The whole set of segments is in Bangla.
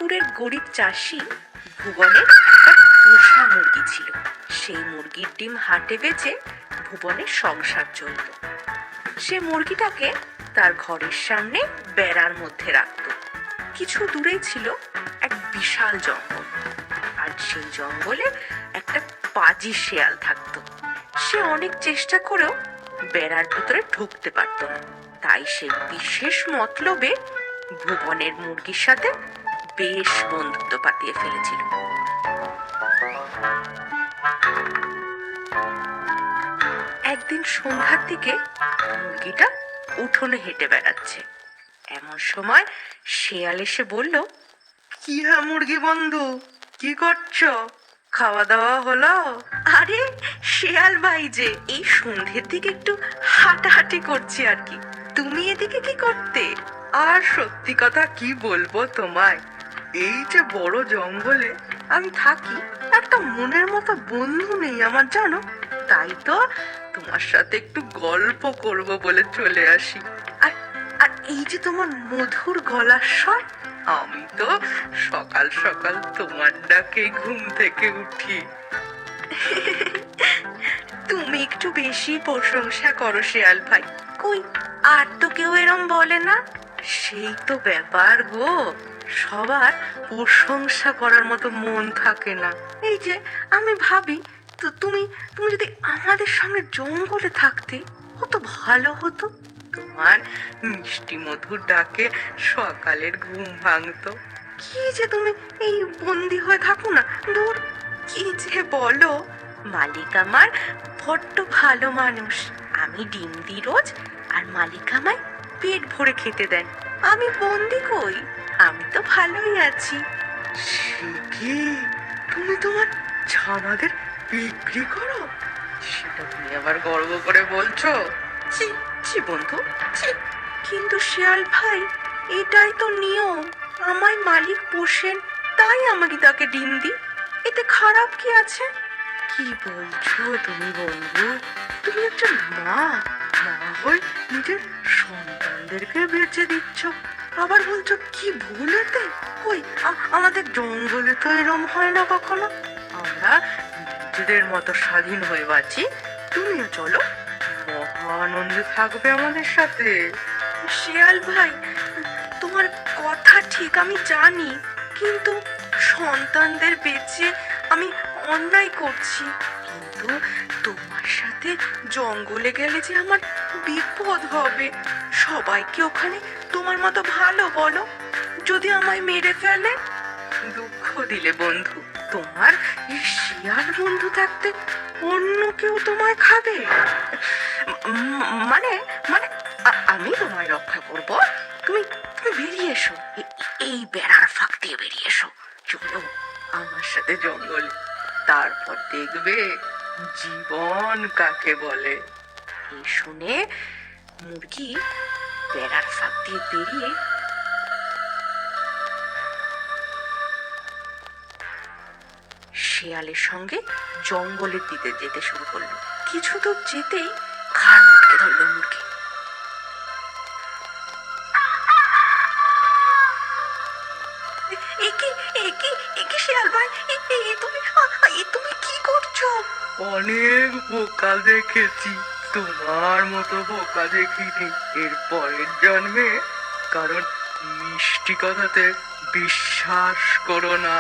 শহরের গরিব চাষি ভুবনের একটা পোষা মুরগি ছিল। সেই মুরগির ডিম হাটে বেচে ভুবনের সংসার চলত। সে মুরগিটাকে তার ঘরের সামনে বেড়ার মধ্যে রাখত। কিছু দূরেই ছিল এক বিশাল জঙ্গল, আর সেই জঙ্গলে একটা পাজি শেয়াল থাকতো। সে অনেক চেষ্টা করেও বেড়ার ভিতরে ঢুকতে পারত না। তাই সে বিশেষ মতলবে ভুবনের মুরগির সাথে বেশ বন্ধুত্ব পাতিয়ে ফেলেছিল। একদিন সন্ধ্যার দিকে মুরগিটা উঠোনে হেঁটে বেড়াচ্ছে। এমন সময় শেয়াল এসে বলল, কি হ্যাঁ মুরগি বন্ধু, কি করছো? খাওয়া দাওয়া হলো? আরে শেয়াল ভাই যে, এই সন্ধ্যের দিকে একটু হাঁটাহাঁটি করছি আর কি। তুমি এদিকে কি করতে? আর সত্যি কথা কি বলবো তোমায়, এই যে বড় জঙ্গলে আমি থাকি, একটা মনের মতো বন্ধু নেই আমার, জানো। তাই তো তোমার সাথে একটু গল্প করব বলে চলে আসি। আর আর এই যে তোমার মধুর গলার স্বর, আমি তো সকাল সকাল তোমার ডাকে ঘুম থেকে উঠি। তুমি একটু বেশি প্রশংসা করো শেয়াল ভাই। কই, আর তো কেউ এরম বলে না। সেই তো ব্যাপার গো, সবার প্রশংসা করার মতো মন থাকে না। এই যে আমি ভাবি, তো তুমি তুমি যদি আমাদের সঙ্গে জঙ্গলে থাকতে, কত ভালো হতো। তোমার মিষ্টি মধুর ডাকে সকালের ঘুম ভাঙতো। কি যে তুমি এই বন্দি হয়ে থাকো না, দূর। কি যে বলো, মালিক আমার বড্ড ভালো মানুষ। আমি ডিম দিই রোজ, আর মালিক আমায় পেট ভরে খেতে দেন। আমি বন্দি কই, আমি তো ভালোই আছি। সে কি, তুমি তোমার ছানাদের বিক্রি করো? সেটা তুমি আবার গর্ব করে বলছো? ছি ছি বন্ধু, ছি। কিন্তু শিয়াল ভাই, এটাই তো নিয়ম। আমায় মালিক পোষেন, তাই আমাকে তাকে ডিম দিই। এতে খারাপ কি আছে? কি বলছো তুমি বন্ধু? তুমি একটা মা, মা হয়ে নিজের সন্তানদেরকে বেঁচে দিচ্ছ, আবার বলছো কি ভুল এতে? কই, আমাদের জঙ্গলে তো এরম হয় না কখনো। আমরা নিজেদের মতো স্বাধীন হয়ে বাঁচি। তুমিও চলো, মহা আনন্দে থাকবে আমাদের সাথে। শিয়াল ভাই, তোমার কথা ঠিক আমি জানি, কিন্তু সন্তানদের বেঁচে আমি অন্যায় করছি। কিন্তু তোমার সাথে জঙ্গলে গেলে যে আমার বিপদ হবে। সবাইকে ওখানে তোমার মতো ভালো বলো, যদি আমায় মেরে ফেলে। দুঃখ দিলে বন্ধু, তোমার এই শিয়াল বন্ধু থাকতে অন্য কেউ তোমায় খাবে? মানে মানে আমি তোমায় রক্ষা করব। তুমি তুমি বেরিয়ে এসো, এই বেড়ার ফাঁক দিয়ে বেরিয়ে এসো। চলো আমার সাথে জঙ্গলে, তারপর দেখবে জীবন কাকে বলে। এই শুনে মুরগি বেড়ার ফাঁক দিয়ে বেরিয়ে শেয়ালের সঙ্গে জঙ্গলের দিকে যেতে শুরু করলো। কিছু দূর যেতেই ঘাড় মুটকে ধরলো মুরগি। শিয়াল ভাই, তুমি কি করছো? অনেক বোকা দেখেছি, তোমার মতো বোকা দেখিনি এর পরের জন্মে। কারণ মিষ্টি কথাতে বিশ্বাস করো না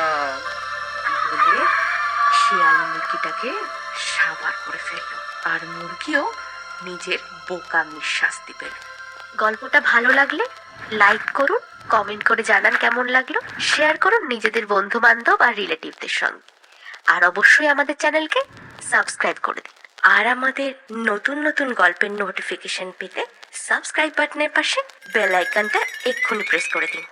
বলে শিয়াল মুরগিটাকে সাবার করে ফেললো, আর মুরগিও নিজের বোকামির শাস্তি পেল। গল্পটা ভালো লাগলে লাইক করুন, কমেন্ট করে জানান কেমন লাগলো, শেয়ার করুন নিজেদের বন্ধু বান্ধব আর রিলেটিভদের সঙ্গে, আর অবশ্যই আমাদের চ্যানেলকে সাবস্ক্রাইব করে দিন। আর আমাদের নতুন নতুন গল্পের নোটিফিকেশন পেতে সাবস্ক্রাইব বাটনের পাশে বেল আইকনটা এক্ষুনি প্রেস করে দিন।